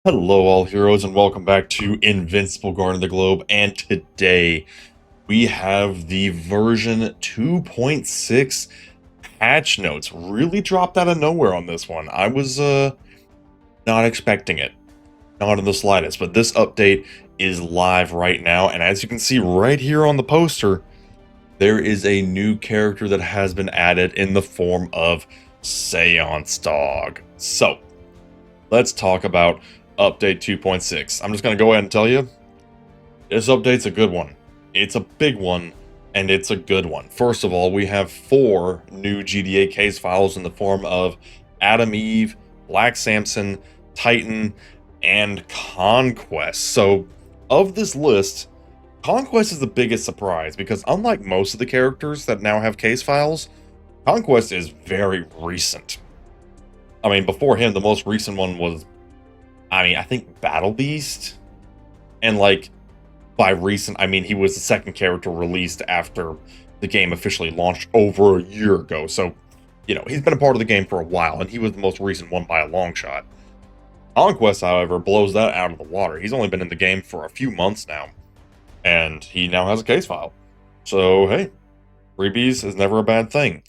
Hello, all heroes, and welcome back to Invincible guarding the Globe. And today we have the version 2.6 patch notes. Really dropped out of nowhere on this one. I was not expecting it, not in the slightest. But this update is live right now, and as you can see right here on the poster, there is a new character that has been added in the form of Seance Dog. So let's talk about update 2.6. I'm just going to go ahead and tell you, this update's a good one. It's a big one, and it's a good one. First of all, we have 4 new GDA case files in the form of Adam Eve, Black Samson, Titan, and Conquest. So, of this list, Conquest is the biggest surprise, because unlike most of the characters that now have case files, Conquest is very recent. I mean, before him, the most recent one was, I think Battle Beast, and by recent, I mean he was the second character released after the game officially launched over a year ago. So, he's been a part of the game for a while, and he was the most recent one by a long shot. Conquest, however, blows that out of the water. He's only been in the game for a few months now, and he now has a case file. So, hey, freebies is never a bad thing.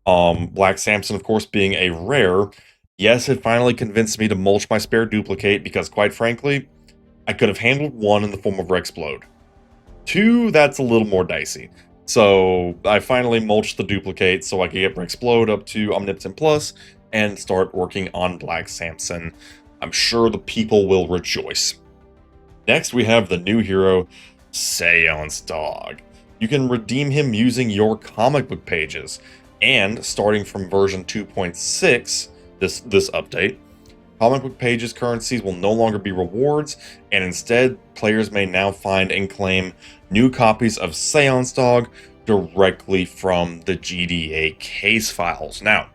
Black Samson, of course, being a rare. Yes, it finally convinced me to mulch my spare duplicate, because quite frankly, I could have handled 1 in the form of Rexplode. 2, that's a little more dicey. So I finally mulched the duplicate so I could get Rexplode up to Omnipotent Plus and start working on Black Samson. I'm sure the people will rejoice. Next, we have the new hero, Seance Dog. You can redeem him using your comic book pages, and starting from version 2.6, this update, comic book pages currencies will no longer be rewards, and instead, players may now find and claim new copies of Seance Dog directly from the GDA case files. Now,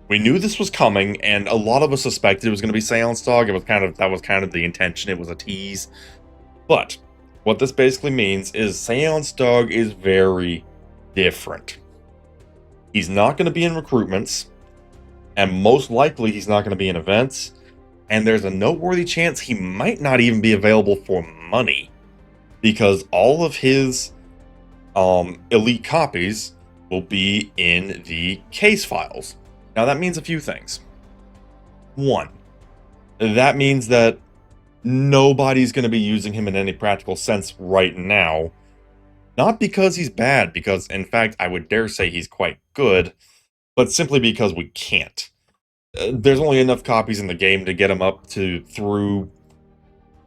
we knew this was coming, and a lot of us suspected it was going to be Seance Dog. That was kind of the intention. It was a tease. But what this basically means is Seance Dog is very different. He's not going to be in recruitments, and most likely he's not going to be in events, and there's a noteworthy chance he might not even be available for money, because all of his elite copies will be in the case files. Now that means a few things. 1, that means that nobody's going to be using him in any practical sense right now, not because he's bad, because in fact I would dare say he's quite good, but simply because we can't. There's only enough copies in the game to get him up to through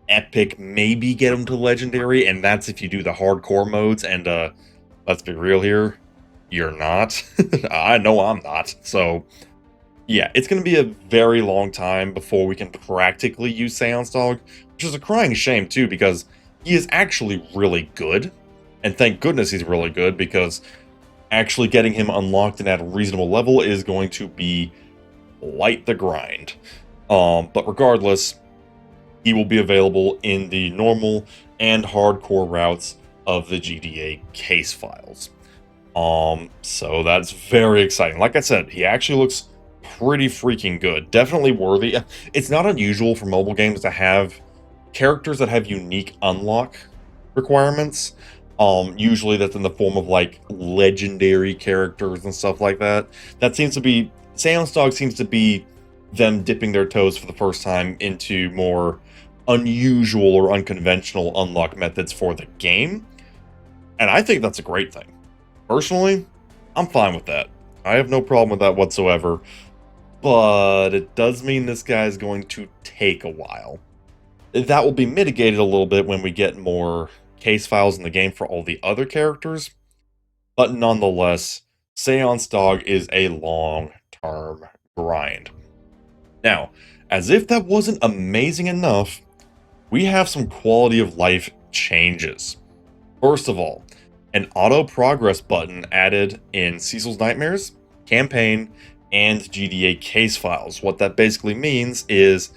Epic, maybe get him to Legendary, and that's if you do the hardcore modes, and let's be real here, you're not. I know I'm not. So, yeah, it's going to be a very long time before we can practically use Seance Dog, which is a crying shame, too, because he is actually really good, and thank goodness he's really good, because actually getting him unlocked and at a reasonable level is going to be quite the grind. But regardless, he will be available in the normal and hardcore routes of the GDA case files. So that's very exciting. Like I said, he actually looks pretty freaking good. Definitely worthy. It's not unusual for mobile games to have characters that have unique unlock requirements. Usually that's in the form of legendary characters and stuff like that. That seems to be, Seance Dog seems to be them dipping their toes for the first time into more unusual or unconventional unlock methods for the game. And I think that's a great thing. Personally, I'm fine with that. I have no problem with that whatsoever. But it does mean this guy is going to take a while. That will be mitigated a little bit when we get more case files in the game for all the other characters, but nonetheless, Seance Dog is a long-term grind. Now, as if that wasn't amazing enough, we have some quality of life changes. First of all, an auto progress button added in Cecil's Nightmares, Campaign, and GDA case files. What that basically means is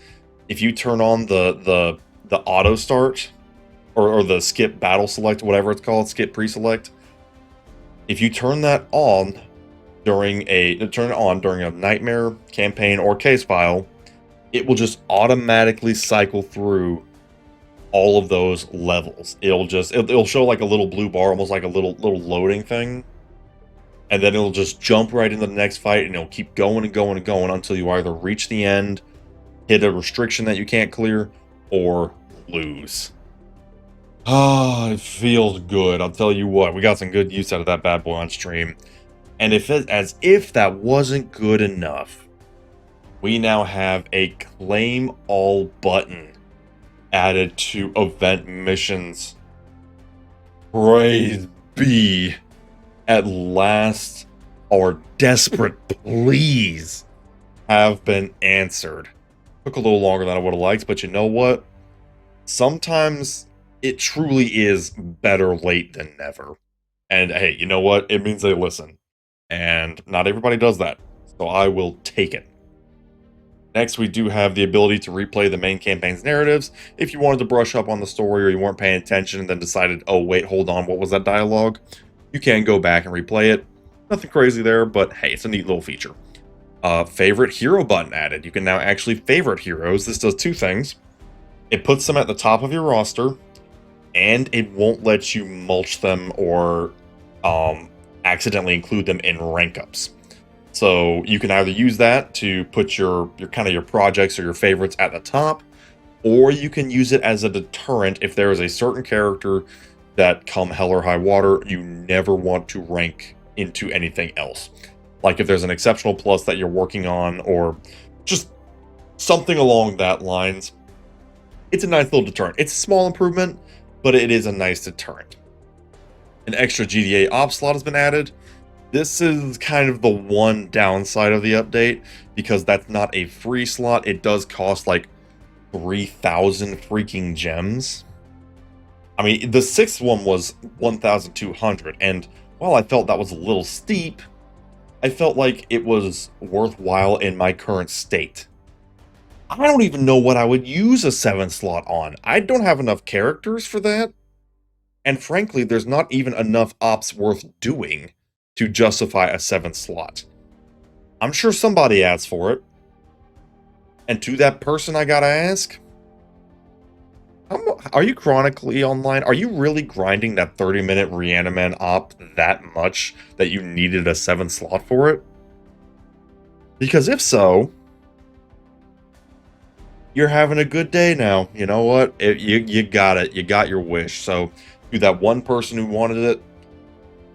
if you turn on the auto start, or the skip battle select, whatever it's called, skip pre-select. If you turn that on during a nightmare, campaign, or case file, it will just automatically cycle through all of those levels. It'll show like a little blue bar, almost like a little loading thing. And then it'll just jump right into the next fight, and it'll keep going and going and going until you either reach the end, hit a restriction that you can't clear, or lose. Ah, it feels good. I'll tell you what, we got some good use out of that bad boy on stream. And as if that wasn't good enough, we now have a claim all button added to event missions. Praise be. At last, our desperate pleas have been answered. Took a little longer than I would have liked, but you know what? Sometimes it truly is better late than never. And hey, you know what? It means they listen. And not everybody does that, so I will take it. Next, we do have the ability to replay the main campaign's narratives. If you wanted to brush up on the story or you weren't paying attention and then decided, oh wait, hold on, what was that dialogue? You can go back and replay it. Nothing crazy there, but hey, it's a neat little feature. Favorite hero button added. You can now actually favorite heroes. This does two things. It puts them at the top of your roster, and it won't let you mulch them or accidentally include them in rank ups. So you can either use that to put your kind of your projects or your favorites at the top, or you can use it as a deterrent if there is a certain character that, come hell or high water, you never want to rank into anything else. Like if there's an exceptional plus that you're working on, or just something along that lines. It's a nice little deterrent. It's a small improvement, but it is a nice deterrent. An extra GDA Ops slot has been added. This is kind of the one downside of the update, because that's not a free slot. It does cost like 3,000 freaking gems. I mean, the sixth one was 1,200, and while I felt that was a little steep, I felt like it was worthwhile in my current state. I don't even know what I would use a 7th slot on. I don't have enough characters for that. And frankly, there's not even enough ops worth doing to justify a 7th slot. I'm sure somebody asks for it. And to that person, I gotta ask, are you chronically online? Are you really grinding that 30-minute Reaniman op that much that you needed a 7th slot for it? Because if so, you're having a good day now. You know what? You got it. You got your wish. So to that one person who wanted it,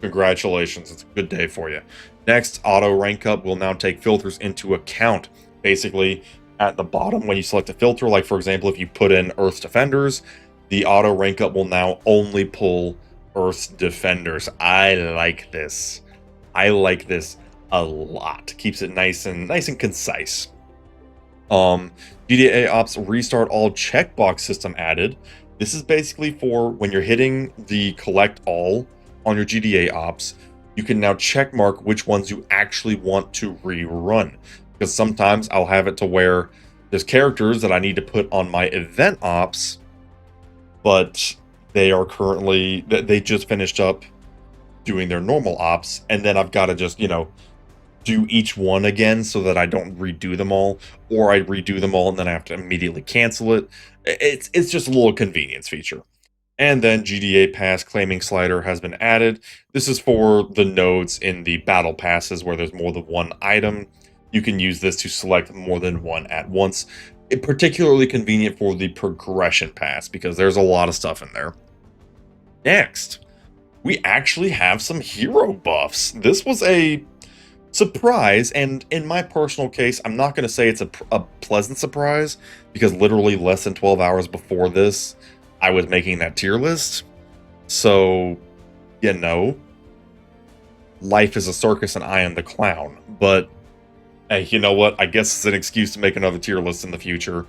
congratulations. It's a good day for you. Next, auto rank up will now take filters into account. Basically, at the bottom, when you select a filter, like for example, if you put in Earth's Defenders, the auto rank up will now only pull Earth's Defenders. I like this. I like this a lot. Keeps it nice and concise. GDA Ops Restart All checkbox system added. This is basically for when you're hitting the collect all on your GDA Ops, you can now check mark which ones you actually want to rerun. Because sometimes I'll have it to where there's characters that I need to put on my event ops, but they are currently, they just finished up doing their normal ops, and then I've got to just, you know, do each one again so that I don't redo them all, or I redo them all and then I have to immediately cancel it. It's just a little convenience feature. And then GDA Pass claiming slider has been added. This is for the nodes in the battle passes where there's more than one item. You can use this to select more than one at once. It's particularly convenient for the progression pass because there's a lot of stuff in there. Next, we actually have some hero buffs. This was a surprise, and in my personal case, I'm not going to say it's a pleasant surprise, because literally less than 12 hours before this, I was making that tier list. So, you know, life is a circus and I am the clown. But, hey, you know what? I guess it's an excuse to make another tier list in the future,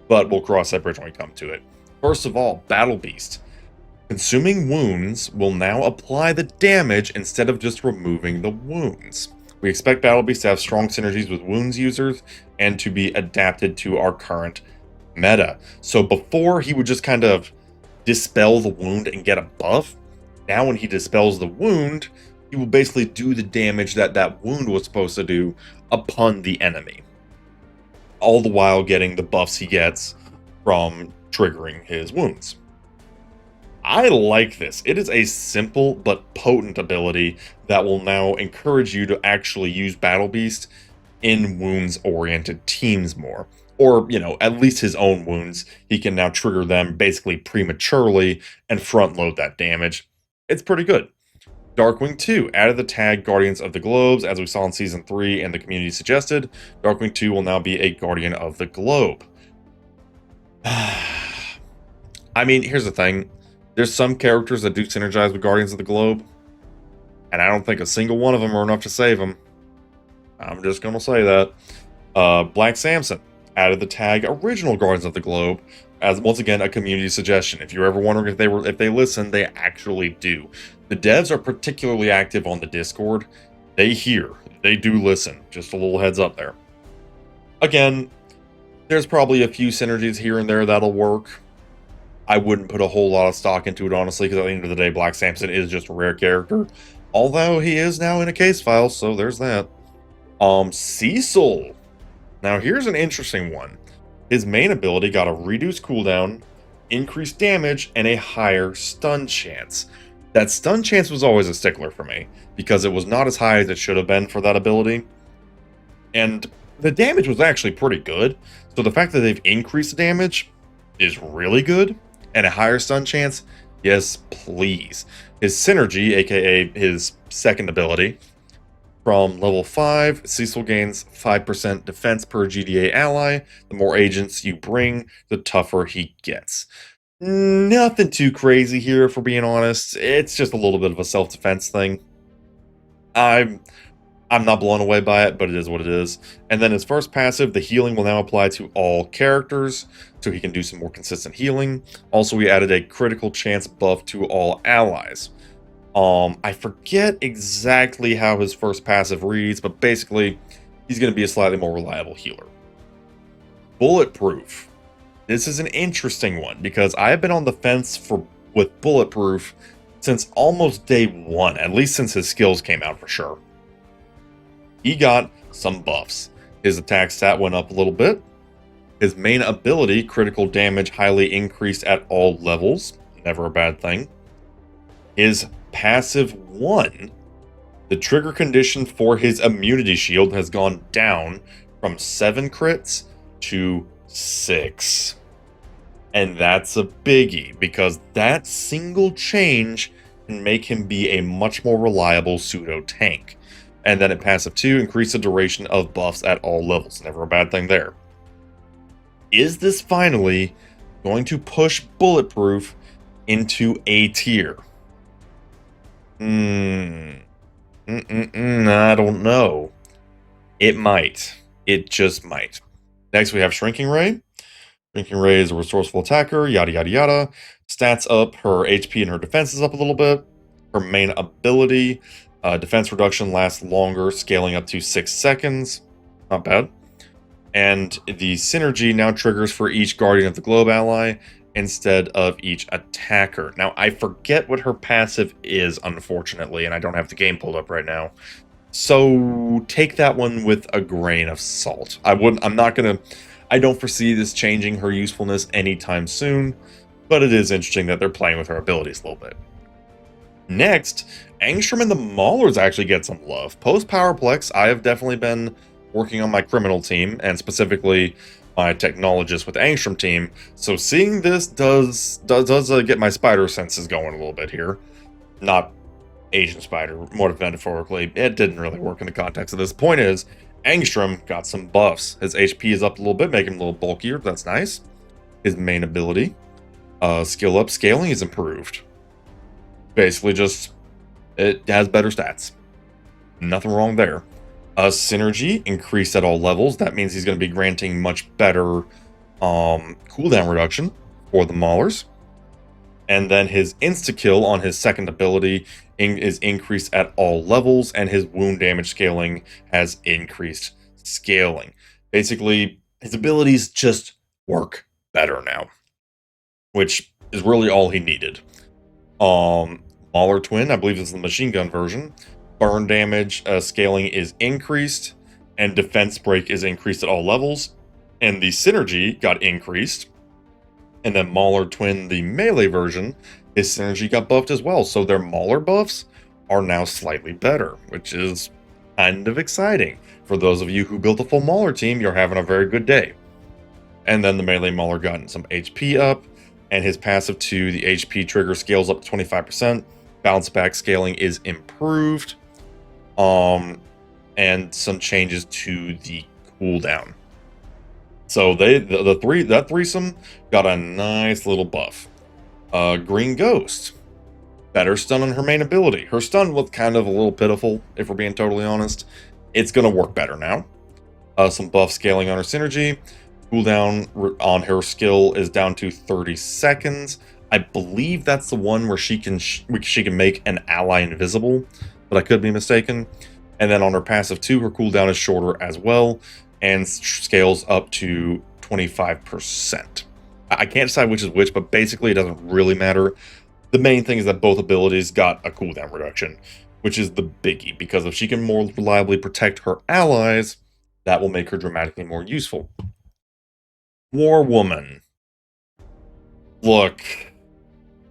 but we'll cross that bridge when we come to it. First of all, Battle Beast. Consuming wounds will now apply the damage instead of just removing the wounds. We expect Battle Beast to have strong synergies with wounds users and to be adapted to our current meta. So before, he would just kind of dispel the wound and get a buff. Now when he dispels the wound, he will basically do the damage that that wound was supposed to do upon the enemy. all the while getting the buffs he gets from triggering his wounds. I like this. It is a simple but potent ability that will now encourage you to actually use Battle Beast in wounds-oriented teams more. Or, at least his own wounds. He can now trigger them basically prematurely and front-load that damage. It's pretty good. Darkwing 2 added the tag Guardians of the Globes, as we saw in Season 3 and the community suggested. Darkwing 2 will now be a Guardian of the Globe. I mean, here's the thing. There's some characters that do synergize with Guardians of the Globe, and I don't think a single one of them are enough to save them. I'm just going to say that. Black Samson added the tag Original Guardians of the Globe, as once again a community suggestion. If you're ever wondering if they listen, they actually do. The devs are particularly active on the Discord. They hear, they do listen. Just a little heads up there. Again, there's probably a few synergies here and there that'll work. I wouldn't put a whole lot of stock into it, honestly, because at the end of the day, Black Samson is just a rare character. Although he is now in a case file, so there's that. Cecil. Now, here's an interesting one. His main ability got a reduced cooldown, increased damage, and a higher stun chance. That stun chance was always a stickler for me, because it was not as high as it should have been for that ability. And the damage was actually pretty good, so the fact that they've increased the damage is really good. And a higher stun chance? Yes, please. His synergy, aka his second ability, from level 5, Cecil gains 5% defense per GDA ally. The more agents you bring, the tougher he gets. Nothing too crazy here, for being honest. It's just a little bit of a self-defense thing. I'm not blown away by it, but it is what it is. And then his first passive, the healing will now apply to all characters, so he can do some more consistent healing. Also, we added a critical chance buff to all allies. I forget exactly how his first passive reads, but basically, he's going to be a slightly more reliable healer. Bulletproof. This is an interesting one, because I have been on the fence with Bulletproof since almost day one, at least since his skills came out for sure. He got some buffs. His attack stat went up a little bit. His main ability, critical damage, highly increased at all levels. Never a bad thing. His passive 1, the trigger condition for his immunity shield has gone down from 7 crits to 6. And that's a biggie, because that single change can make him be a much more reliable pseudo tank. And then at passive 2, increase the duration of buffs at all levels. Never a bad thing there. Is this finally going to push Bulletproof into A tier? I don't know. It might. It just might. Next, we have Shrinking Ray. Shrinking Ray is a resourceful attacker, yada yada yada. Stats up, her HP and her defense is up a little bit. Her main ability, defense reduction, lasts longer, scaling up to 6 seconds. Not bad. And the synergy now triggers for each Guardian of the Globe ally instead of each attacker. Now, I forget what her passive is, unfortunately, and I don't have the game pulled up right now. So take that one with a grain of salt. I don't foresee this changing her usefulness anytime soon, but it is interesting that they're playing with her abilities a little bit. Next, Angstrom and the Maulers actually get some love. Post Powerplex, I have definitely been working on my criminal team, and specifically my technologist with Angstrom team. So seeing this does get my spider senses going a little bit here. Not Asian spider, more metaphorically. It didn't really work in the context of this. Point is, Angstrom got some buffs. His HP is up a little bit, making him a little bulkier. That's nice. His main ability, skill up, scaling is improved. Basically just, it has better stats. Nothing wrong there. Synergy increased at all levels. That means he's going to be granting much better cooldown reduction for the Maulers. And then his insta-kill on his second ability is increased at all levels, and his wound damage scaling has increased scaling. Basically, his abilities just work better now, which is really all he needed. Mer Twin, I believe this is the machine gun version. Burn damage scaling is increased, and defense break is increased at all levels. And the synergy got increased. And then Mer Twin, the melee version, his synergy got buffed as well. So their Mauler buffs are now slightly better, which is kind of exciting. For those of you who built a full Mauler team, you're having a very good day. And then the melee Mauler got some HP up, and his passive 2, the HP trigger scales up to 25%. Bounce back scaling is improved. And some changes to the cooldown. So that threesome got a nice little buff. Green Ghost, better stun on her main ability. Her stun was kind of a little pitiful, if we're being totally honest. It's gonna work better now. Some buff scaling on her synergy. Cooldown on her skill is down to 30 seconds. I believe that's the one where she can make an ally invisible, but I could be mistaken. And then on her passive 2, her cooldown is shorter as well, and scales up to 25%. I can't decide which is which, but basically it doesn't really matter. The main thing is that both abilities got a cooldown reduction, which is the biggie, because if she can more reliably protect her allies, that will make her dramatically more useful. War Woman. Look,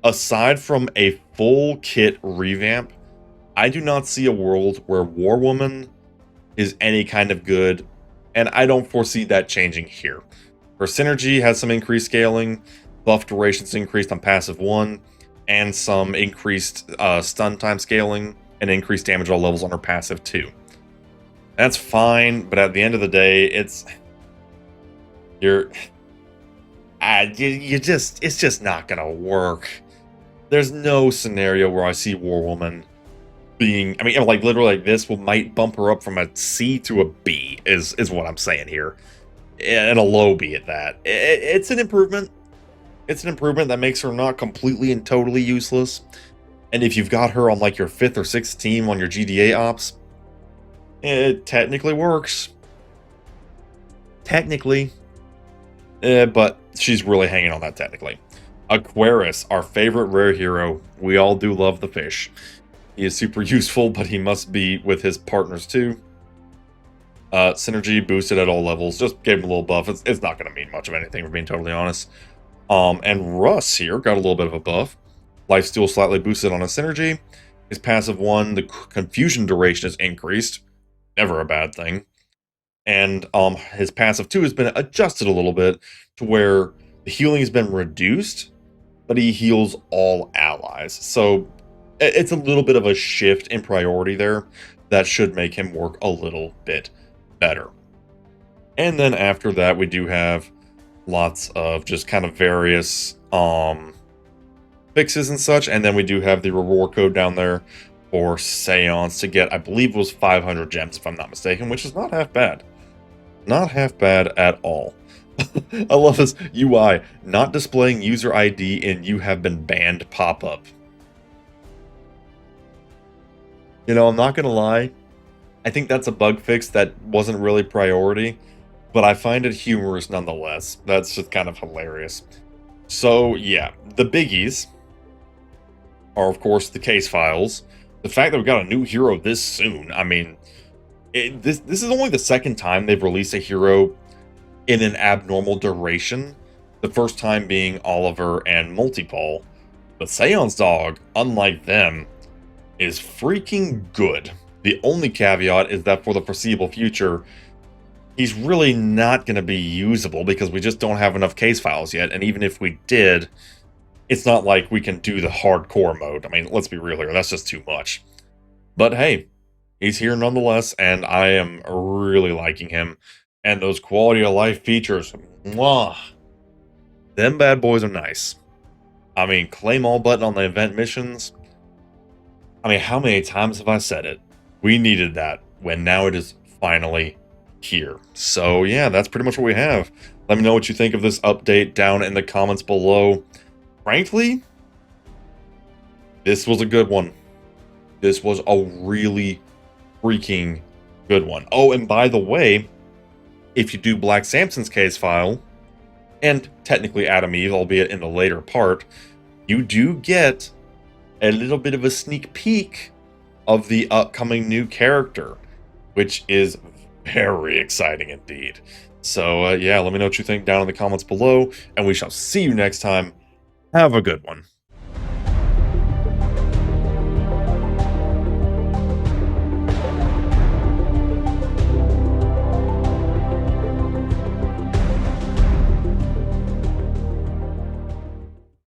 aside from a full kit revamp, I do not see a world where War Woman is any kind of good, and I don't foresee that changing here. Her synergy has some increased scaling, buff durations increased on passive 1, and some increased stun time scaling, and increased damage all levels on her passive 2. That's fine, but at the end of the day, it's just not gonna work. There's no scenario where I see War Woman being, I mean, like literally like this might bump her up from a C to a B is what I'm saying here. And a low B at that. It's an improvement. It's an improvement that makes her not completely and totally useless. And if you've got her on like your 5th or 6th team on your GDA ops, it technically works. Technically. But she's really hanging on that technically. Aquarius, our favorite rare hero. We all do love the fish. He is super useful, but he must be with his partners too. Synergy boosted at all levels. Just gave him a little buff. It's not going to mean much of anything, for being totally honest. And Russ here got a little bit of a buff. Lifesteal slightly boosted on his synergy. His passive 1, the confusion duration is increased. Never a bad thing. And his passive 2 has been adjusted a little bit to where the healing has been reduced, but he heals all allies. So it's a little bit of a shift in priority there that should make him work a little bit better. And then after that, we do have lots of just kind of various fixes and such. And then we do have the reward code down there for Seance to get, I believe it was 500 gems, if I'm not mistaken, which is not half bad. Not half bad at all. I love this UI, not displaying user ID and you have been banned pop-up. You know, I'm not going to lie. I think that's a bug fix that wasn't really priority, but I find it humorous nonetheless. That's just kind of hilarious. So, yeah, the biggies are, of course, the case files. The fact that we got a new hero this soon, I mean, this is only the second time they've released a hero in an abnormal duration. The first time being Oliver and Multipole. But Seance Dog, unlike them, is freaking good. The only caveat is that for the foreseeable future, he's really not going to be usable because we just don't have enough case files yet. And even if we did, it's not like we can do the hardcore mode. I mean, let's be real here. That's just too much. But hey, he's here nonetheless, and I am really liking him. And those quality of life features, mwah, them bad boys are nice. I mean, claim all button on the event missions. I mean, how many times have I said it? We needed that when now it is finally here. So yeah, that's pretty much what we have. Let me know what you think of this update down in the comments below. Frankly, this was a good one. This was a really freaking good one. Oh, and by the way, if you do Black Samson's case file, and technically Adam Eve, albeit in the later part, you do get a little bit of a sneak peek of the upcoming new character, which is very exciting indeed. So, yeah, let me know what you think down in the comments below, and we shall see you next time. Have a good one.